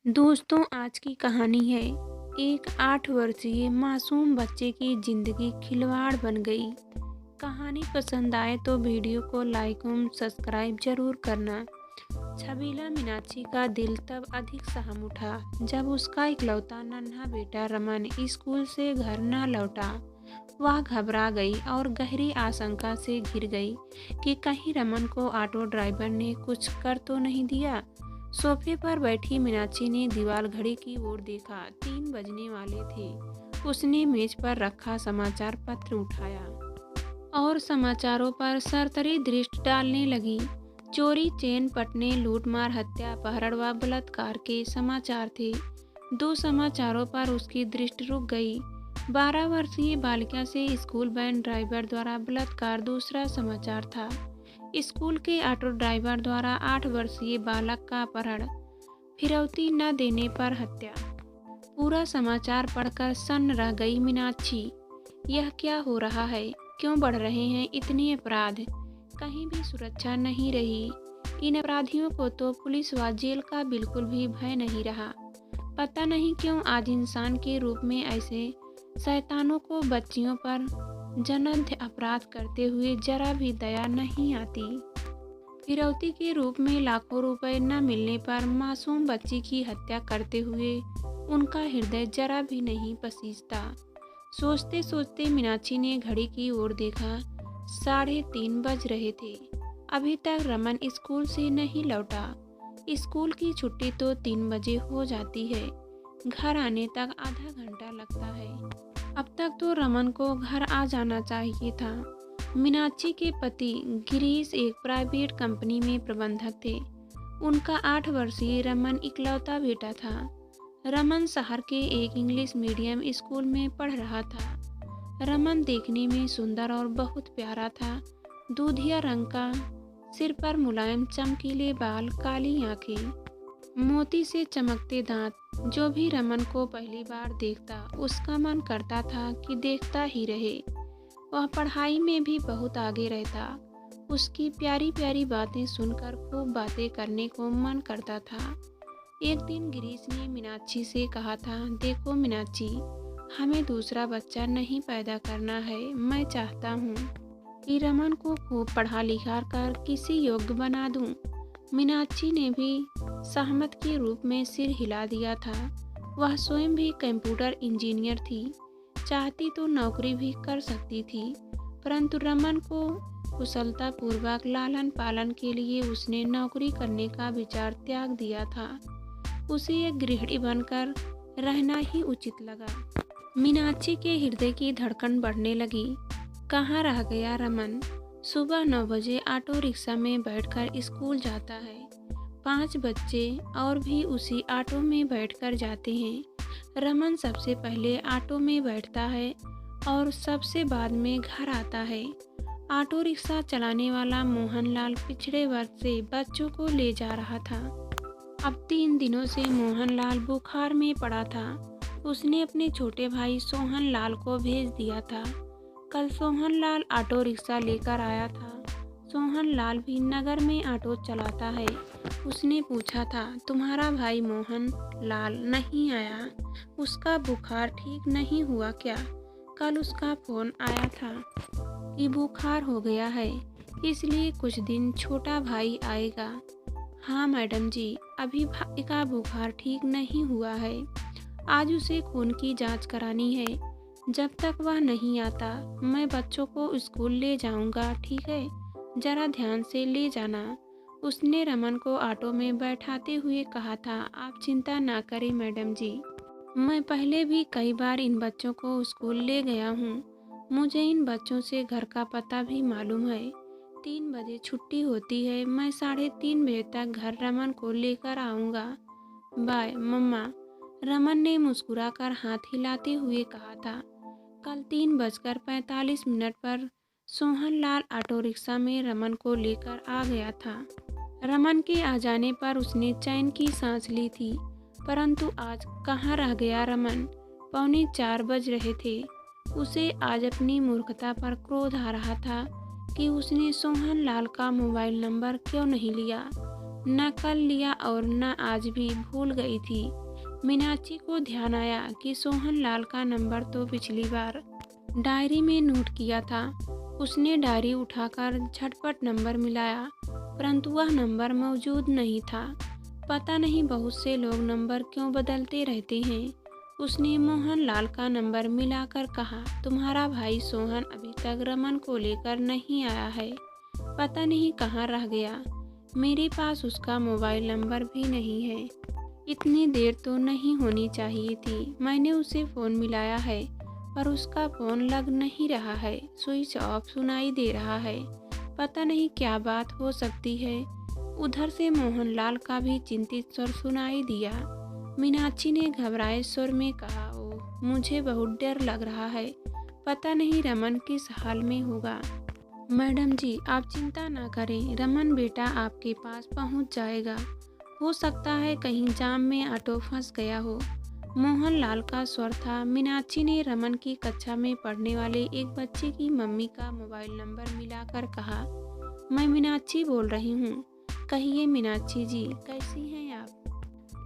दोस्तों, आज की कहानी है एक 8 वर्षीय मासूम बच्चे की जिंदगी खिलवाड़ बन गई। कहानी पसंद आए तो वीडियो को लाइक और सब्सक्राइब जरूर करना। छबीला मीनाक्षी का दिल तब अधिक सहम उठा जब उसका इकलौता नन्हा बेटा रमन स्कूल से घर न लौटा। वह घबरा गई और गहरी आशंका से घिर गई कि कहीं रमन को ऑटो ड्राइवर ने कुछ कर तो नहीं दिया। सोफे पर बैठी मीनाक्षी ने दीवार घड़ी की ओर देखा। 3 बजने वाले थे। उसने मेज पर रखा समाचार पत्र उठाया और समाचारों पर सरसरी दृष्टि डालने लगी। चोरी, चेन पटने, लूटमार, हत्या, अपहरण व बलात्कार के समाचार थे। 2 समाचारों पर उसकी दृष्टि रुक गई। 12 वर्षीय बालिका से स्कूल वैन ड्राइवर द्वारा बलात्कार दूसरा समाचार था। स्कूल के ऑटो ड्राइवर द्वारा 8 वर्षीय बालक का अपहरण, फिरौती न देने पर हत्या। पूरा समाचार पढ़कर सन्न रह गई मीनाक्षी। यह क्या हो रहा है? क्यों बढ़ रहे हैं इतने अपराध? कहीं भी सुरक्षा नहीं रही। इन अपराधियों को तो पुलिस व जेल का बिल्कुल भी भय नहीं रहा। पता नहीं क्यों आज इंसान के रूप में ऐसे शैतानों को बच्चियों पर जन्नत अपराध करते हुए जरा भी दया नहीं आती। फिरौती के रूप में लाखों रुपए न मिलने पर मासूम बच्ची की हत्या करते हुए उनका हृदय जरा भी नहीं पसीजता। सोचते सोचते मीनाक्षी ने घड़ी की ओर देखा। 3:30 बज रहे थे। अभी तक रमन स्कूल से नहीं लौटा। स्कूल की छुट्टी तो 3 बजे हो जाती है। घर आने तक आधा घंटा लगता है। अब तक तो रमन को घर आ जाना चाहिए था। मीनाक्षी के पति गिरीश एक प्राइवेट कंपनी में प्रबंधक थे। उनका 8 वर्षीय रमन इकलौता बेटा था। रमन शहर के एक इंग्लिश मीडियम स्कूल में पढ़ रहा था। रमन देखने में सुंदर और बहुत प्यारा था। दूधिया रंग का, सिर पर मुलायम चमकीले बाल, काली आंखें, मोती से चमकते दांत। जो भी रमन को पहली बार देखता उसका मन करता था कि देखता ही रहे। वह पढ़ाई में भी बहुत आगे रहता। उसकी प्यारी प्यारी बातें सुनकर खूब बातें करने को मन करता था। एक दिन गिरीश ने मीनाक्षी से कहा था, देखो मीनाक्षी, हमें दूसरा बच्चा नहीं पैदा करना है। मैं चाहता हूँ कि रमन को खूब पढ़ा लिखा कर किसी योग्य बना दूँ। मीनाक्षी ने भी सहमत के रूप में सिर हिला दिया था। वह स्वयं भी कंप्यूटर इंजीनियर थी। चाहती तो नौकरी भी कर सकती थी, परंतु रमन को कुशलतापूर्वक लालन पालन के लिए उसने नौकरी करने का विचार त्याग दिया था। उसे एक गृहिणी बनकर रहना ही उचित लगा। मीनाक्षी के हृदय की धड़कन बढ़ने लगी। कहाँ रह गया रमन? सुबह 9 बजे ऑटो रिक्शा में बैठकर स्कूल जाता है। 5 बच्चे और भी उसी ऑटो में बैठकर जाते हैं। रमन सबसे पहले ऑटो में बैठता है और सबसे बाद में घर आता है। ऑटो रिक्शा चलाने वाला मोहनलाल पिछड़े वर्ग से बच्चों को ले जा रहा था। अब 3 दिनों से मोहनलाल बुखार में पड़ा था। उसने अपने छोटे भाई सोहनलाल को भेज दिया था। कल सोहनलाल ऑटो रिक्शा लेकर आया था। सोहनलाल भी नगर में ऑटो चलाता है। उसने पूछा था, तुम्हारा भाई मोहन लाल नहीं आया? उसका बुखार ठीक नहीं हुआ क्या? कल उसका फोन आया था कि बुखार हो गया है, इसलिए कुछ दिन छोटा भाई आएगा। हाँ मैडम जी, अभी भाई का बुखार ठीक नहीं हुआ है। आज उसे खून की जांच करानी है। जब तक वह नहीं आता मैं बच्चों को स्कूल ले जाऊंगा, ठीक है? जरा ध्यान से ले जाना। उसने रमन को ऑटो में बैठाते हुए कहा था। आप चिंता ना करें मैडम जी, मैं पहले भी कई बार इन बच्चों को स्कूल ले गया हूँ। मुझे इन बच्चों से घर का पता भी मालूम है। 3 बजे छुट्टी होती है। मैं 3:30 बजे तक घर रमन को लेकर आऊँगा। बाय मम्मा। रमन ने मुस्कुराकर हाथ हिलाते हुए कहा था। कल 3:45 पर सोहनलाल ऑटो रिक्शा में रमन को लेकर आ गया था। रमन के आ जाने पर उसने चैन की सांस ली थी, परंतु आज कहाँ रह गया रमन? 3:45 बज रहे थे। उसे आज अपनी मूर्खता पर क्रोध आ रहा था कि उसने सोहनलाल का मोबाइल नंबर क्यों नहीं लिया। न कल लिया और न आज भी, भूल गई थी। मीनाक्षी को ध्यान आया कि सोहन लाल का नंबर तो पिछली बार डायरी में नोट किया था। उसने डायरी उठाकर झटपट नंबर मिलाया, परंतु वह नंबर मौजूद नहीं था। पता नहीं बहुत से लोग नंबर क्यों बदलते रहते हैं। उसने मोहन लाल का नंबर मिलाकर कहा, तुम्हारा भाई सोहन अभी तक रमन को लेकर नहीं आया है। पता नहीं कहाँ रह गया। मेरे पास उसका मोबाइल नंबर भी नहीं है। इतनी देर तो नहीं होनी चाहिए थी। मैंने उसे फ़ोन मिलाया है पर उसका फ़ोन लग नहीं रहा है, स्विच ऑफ सुनाई दे रहा है। पता नहीं क्या बात हो सकती है। उधर से मोहनलाल का भी चिंतित स्वर सुनाई दिया। मीनाक्षी ने घबराए स्वर में कहा, ओह, मुझे बहुत डर लग रहा है। पता नहीं रमन किस हाल में होगा। मैडम जी, आप चिंता ना करें, रमन बेटा आपके पास पहुंच जाएगा। हो सकता है कहीं जाम में ऑटो फंस गया हो। मोहनलाल का स्वर था। मीनाक्षी ने रमन की कक्षा में पढ़ने वाले एक बच्चे की मम्मी का मोबाइल नंबर मिलाकर कहा, मैं मीनाक्षी बोल रही हूँ। कहिए मीनाक्षी जी, कैसी हैं आप?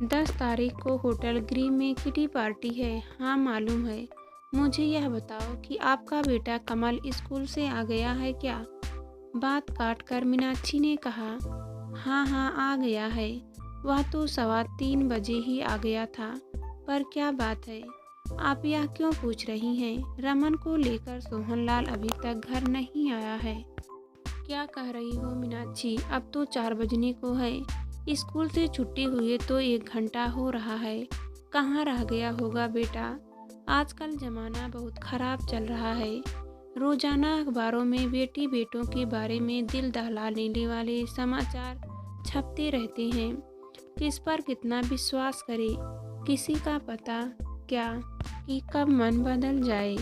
10 तारीख को होटल ग्रीन में किटी पार्टी है। हाँ मालूम है। मुझे यह बताओ कि आपका बेटा कमल स्कूल से आ गया है क्या? बात काट कर मीनाक्षी ने कहा, हाँ हाँ आ गया है। वह तो 3:15 बजे ही आ गया था। पर क्या बात है? आप यह क्यों पूछ रही हैं? रमन को लेकर सोहनलाल अभी तक घर नहीं आया है। क्या कह रही हो मीनाक्षी? अब तो 4 बजने को है। स्कूल से छुट्टी हुए तो 1 घंटा हो रहा है। कहाँ रह गया होगा बेटा? आजकल ज़माना बहुत ख़राब चल रहा है। रोज़ाना अखबारों में बेटी बेटों के बारे में दिल दहला देने वाले समाचार छपते रहते हैं। किस पर कितना विश्वास करे? किसी का पता क्या कि कब मन बदल जाए,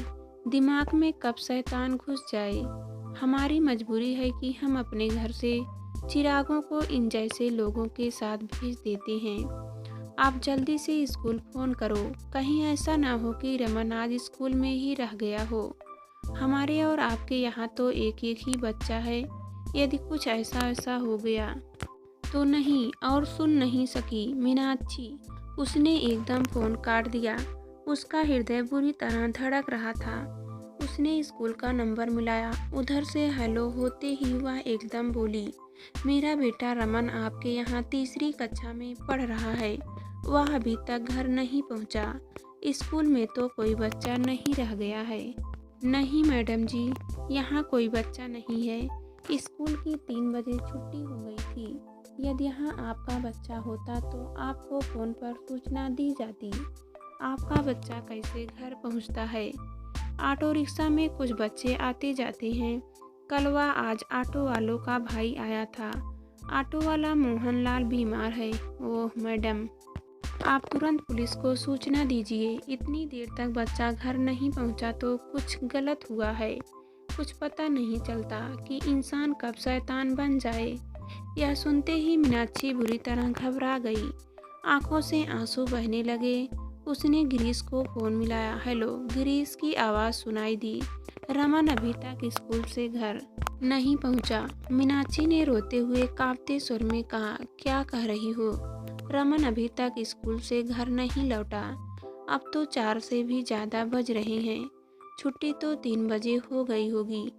दिमाग में कब शैतान घुस जाए। हमारी मजबूरी है कि हम अपने घर से चिरागों को इन जैसे लोगों के साथ भेज देते हैं। आप जल्दी से स्कूल फ़ोन करो। कहीं ऐसा ना हो कि रमन आज स्कूल में ही रह गया हो। हमारे और आपके यहाँ तो एक एक ही बच्चा है। यदि कुछ ऐसा हो गया तो नहीं। और सुन नहीं सकी मीनाक्षी। उसने एकदम फ़ोन काट दिया। उसका हृदय बुरी तरह धड़क रहा था। उसने स्कूल का नंबर मिलाया। उधर से हेलो होते ही वह एकदम बोली, मेरा बेटा रमन आपके यहाँ 3री कक्षा में पढ़ रहा है। वह अभी तक घर नहीं पहुँचा। स्कूल में तो कोई बच्चा नहीं रह गया है। नहीं मैडम जी, यहाँ कोई बच्चा नहीं है। स्कूल की 3 बजे छुट्टी हो गई थी। यदि यहाँ आपका बच्चा होता तो आपको फ़ोन पर सूचना दी जाती। आपका बच्चा कैसे घर पहुँचता है? ऑटो रिक्शा में कुछ बच्चे आते जाते हैं। कल व आज ऑटो वालों का भाई आया था। ऑटो वाला मोहनलाल बीमार है। ओह मैडम, आप तुरंत पुलिस को सूचना दीजिए। इतनी देर तक बच्चा घर नहीं पहुंचा तो कुछ गलत हुआ है। कुछ पता नहीं चलता कि इंसान कब शैतान बन जाए। यह सुनते ही मीनाक्षी बुरी तरह घबरा गई। आंखों से आंसू बहने लगे। उसने गिरीश को फ़ोन मिलाया। हेलो। गिरीश की आवाज़ सुनाई दी। रमन अभी तक स्कूल से घर नहीं पहुंचा। मीनाक्षी ने रोते हुए कांपते स्वर में कहा, क्या कह रही हो? रमन अभी तक स्कूल से घर नहीं लौटा। अब तो 4 से भी ज़्यादा बज रहे हैं। छुट्टी तो 3 बजे हो गई होगी।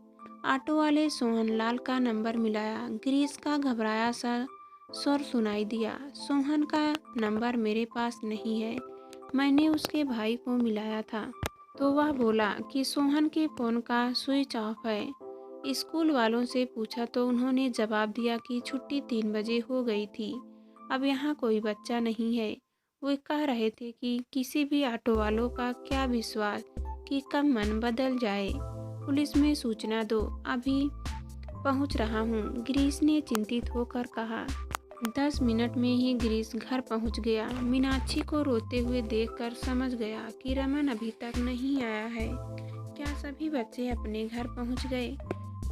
ऑटो वाले सोहनलाल का नंबर मिलाया। गिरीश का घबराया सा स्वर सुनाई दिया। सोहन का नंबर मेरे पास नहीं है। मैंने उसके भाई को मिलाया था तो वह बोला कि सोहन के फ़ोन का स्विच ऑफ है। स्कूल वालों से पूछा तो उन्होंने जवाब दिया कि छुट्टी 3 बजे हो गई थी। अब यहाँ कोई बच्चा नहीं है। वे कह रहे थे कि किसी भी ऑटो वालों का क्या विश्वास कि कब मन बदल जाए। पुलिस में सूचना दो, अभी पहुँच रहा हूँ। गिरीश ने चिंतित होकर कहा। 10 मिनट में ही गिरीश घर पहुँच गया। मीनाक्षी को रोते हुए देखकर समझ गया कि रमन अभी तक नहीं आया है। क्या सभी बच्चे अपने घर पहुँच गए?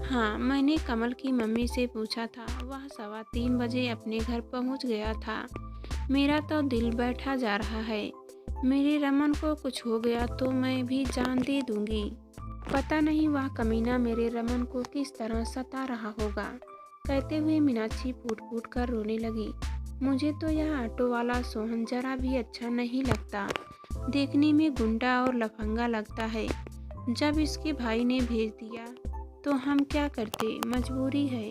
हाँ, मैंने कमल की मम्मी से पूछा था। वह 3:15 बजे अपने घर पहुँच गया था। मेरा तो दिल बैठा जा रहा है। मेरे रमन को कुछ हो गया तो मैं भी जान दे दूंगी। पता नहीं वह कमीना मेरे रमन को किस तरह सता रहा होगा। कहते हुए मीनाक्षी फूट फूट कर रोने लगी। मुझे तो यह ऑटो वाला सोहन जरा भी अच्छा नहीं लगता। देखने में गुंडा और लफंगा लगता है। जब इसके भाई ने भेज दिया तो हम क्या करते, मजबूरी है।